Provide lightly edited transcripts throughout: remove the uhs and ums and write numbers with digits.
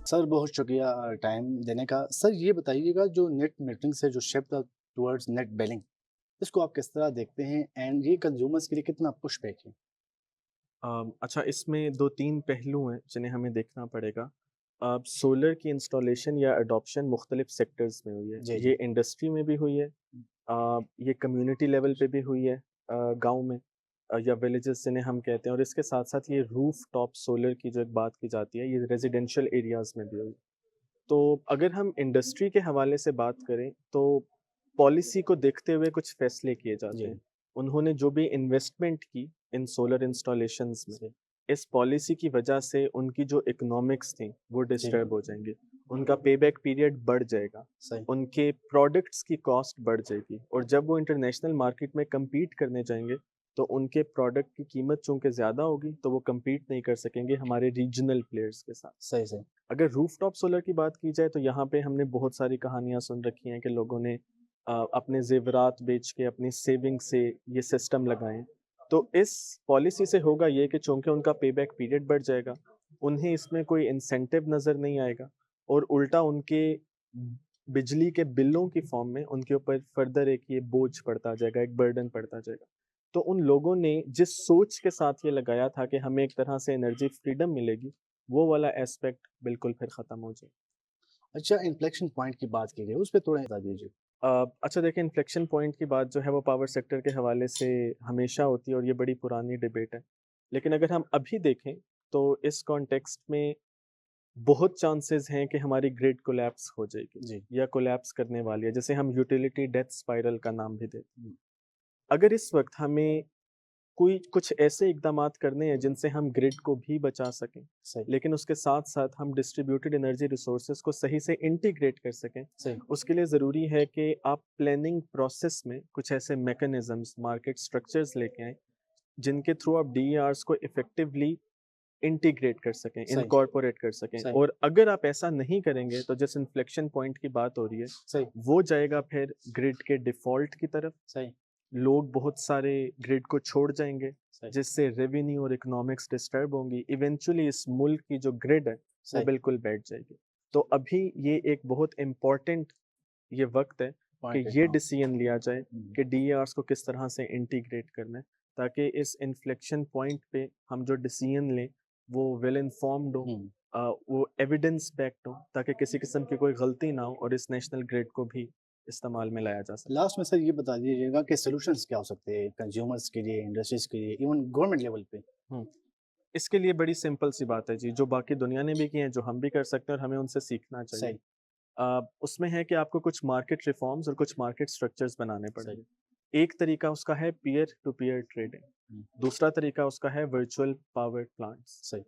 سر بہت شکریہ ٹائم دینے کا. سر یہ بتائیے گا جو نیٹ میٹرنگ سے جو شفٹ ٹورڈز نیٹ بلنگ، اس کو آپ کس طرح دیکھتے ہیں اینڈ یہ کنزیومرز کے لیے کتنا پش بیک ہے؟ اچھا، اس میں 2-3 پہلو ہیں جنہیں ہمیں دیکھنا پڑے گا. سولر کی انسٹالیشن یا اڈاپشن مختلف سیکٹرز میں ہوئی ہے. جی جی. یہ انڈسٹری میں بھی ہوئی ہے، یہ کمیونٹی لیول پہ بھی ہوئی ہے، گاؤں میں یا ولیجز جنہیں ہم کہتے ہیں، اور اس کے ساتھ ساتھ یہ روف ٹاپ سولر کی جو ایک بات کی جاتی ہے یہ ریزیڈینشیل ایریاز میں بھی ہوئی. تو اگر ہم انڈسٹری کے حوالے سے بات کریں تو پالیسی کو دیکھتے ہوئے کچھ فیصلے کیے جاتے جی ہیں. انہوں نے جو بھی انویسٹمنٹ کی ان سولر انسٹالیشنز میں، جی اس پالیسی کی وجہ سے ان کی جو اکنامکس تھیں وہ جی. ڈسٹرب ہو جائیں گے، ان کا پے بیک پیریڈ بڑھ جائے گا، صحیح. ان کے پروڈکٹس کی کاسٹ بڑھ جائے گی، اور جب وہ انٹرنیشنل مارکیٹ میں کمپیٹ کرنے جائیں گے تو ان کے پروڈکٹ کی قیمت چونکہ زیادہ ہوگی تو وہ کمپیٹ نہیں کر سکیں گے ہمارے ریجنل پلیئرز کے ساتھ. صحیح صحیح. اگر روف ٹاپ سولر کی بات کی جائے تو یہاں پہ ہم نے بہت ساری کہانیاں سن رکھی ہیں کہ لوگوں نے اپنے زیورات بیچ کے اپنی سیونگ سے یہ سسٹم لگائیں. تو اس پالیسی سے ہوگا یہ کہ چونکہ ان کا پے بیک پیریڈ بڑھ جائے گا، انہیں اس میں کوئی انسینٹیو نظر نہیں آئے گا، اور الٹا ان کے بجلی کے بلوں کی فارم میں ان کے اوپر فردر ایک یہ بوجھ پڑتا جائے گا، ایک برڈن پڑتا جائے گا. تو ان لوگوں نے جس سوچ کے ساتھ یہ لگایا تھا کہ ہمیں ایک طرح سے انرجی فریڈم ملے گی، وہ والا ایسپیکٹ بالکل پھر ختم ہو جائے. اچھا، انفلیکشن پوائنٹ کی بات کی گئی، اس پہ تھوڑا بتا دیجیے. اچھا دیکھیں، انفلیکشن پوائنٹ کی بات جو ہے وہ پاور سیکٹر کے حوالے سے ہمیشہ ہوتی ہے اور یہ بڑی پرانی ڈیبیٹ ہے. لیکن اگر ہم ابھی دیکھیں تو اس کانٹیکسٹ میں بہت چانسز ہیں کہ ہماری گریڈ کولیپس ہو جائے گی جی. یا کولیپس کرنے والی ہے، جسے ہم یوٹیلیٹی ڈیتھ اسپائرل کا نام بھی دیتے ہیں. اگر اس وقت ہمیں کوئی کچھ ایسے اقدامات کرنے ہیں جن سے ہم گریڈ کو بھی بچا سکیں، صحیح لیکن اس کے ساتھ ساتھ ہم ڈسٹریبیوٹیڈ انرجی ریسورسز کو صحیح سے انٹیگریٹ کر سکیں، صحیح. اس کے لیے ضروری ہے کہ آپ پلاننگ پروسیس میں کچھ ایسے میکنزمز، مارکیٹ سٹرکچرز لے کے آئیں جن کے تھرو آپ ڈی ای آرس کو افیکٹولی انٹیگریٹ کر سکیں، صحیح انکارپوریٹ کر سکیں. صحیح اور اگر آپ ایسا نہیں کریں گے تو جس انفلیکشن پوائنٹ کی بات ہو رہی ہے صحیح وہ جائے گا پھر گریڈ کے ڈیفالٹ کی طرف. صحیح لوگ بہت سارے گریڈ کو چھوڑ جائیں گے صحیح جس سے ریونیو اور اکنامکس ڈسٹرب ہوں گی. ایونچولی اس ملک کی جو گریڈ ہے وہ صحیح بالکل بیٹھ جائے گی. تو ابھی یہ ایک بہت امپورٹنٹ یہ وقت ہے کہ پوائنٹ ہے. یہ ہاں. ڈیسیژن لیا جائے کہ ڈی اے آرس کو کس طرح سے انٹیگریٹ کرنا ہے، تاکہ اس انفلیکشن پوائنٹ پہ ہم جو ڈیسیژن لیں وہ ویل انفارمڈ ہو، وہ ایویڈنس بیکڈ ہو، تاکہ کسی قسم کی کوئی غلطی نہ ہو اور اس نیشنل گریڈ کو بھی استعمال میں لایا جا سکے. لاسٹ میں سر یہ بتا دیجیے گا کہ سولوشنس کیا ہو سکتے ہیں کنزیومرز کے لیے، انڈسٹریز کے لیے، ایون گورنمنٹ لیول پہ؟ ہوں اس کے لیے بڑی سمپل سی بات ہے جی، جو باقی دنیا نے بھی کی ہیں، جو ہم بھی کر سکتے ہیں اور ہمیں ان سے سیکھنا چاہیے. صحیح اس میں ہے کہ آپ کو کچھ مارکیٹ ریفارمز اور کچھ مارکیٹ سٹرکچرز بنانے پڑیں صحیح. گے. ایک طریقہ اس کا ہے پیئر ٹو پیئر ٹریڈنگ، دوسرا طریقہ اس کا ہے ورچوئل پاور پلانٹس. صحیح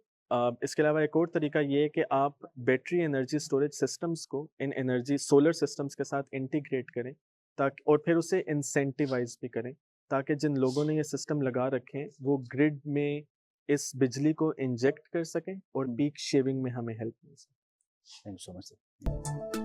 اس کے علاوہ ایک اور طریقہ یہ ہے کہ آپ بیٹری انرجی اسٹوریج سسٹمز کو ان انرجی سولر سسٹمز کے ساتھ انٹیگریٹ کریں، تاکہ اور پھر اسے انسینٹیوائز بھی کریں، تاکہ جن لوگوں نے یہ سسٹم لگا رکھے ہیں وہ گرڈ میں اس بجلی کو انجیکٹ کر سکیں اور پیک شیونگ میں ہمیں ہیلپ مل سکے. Thank you so much sir.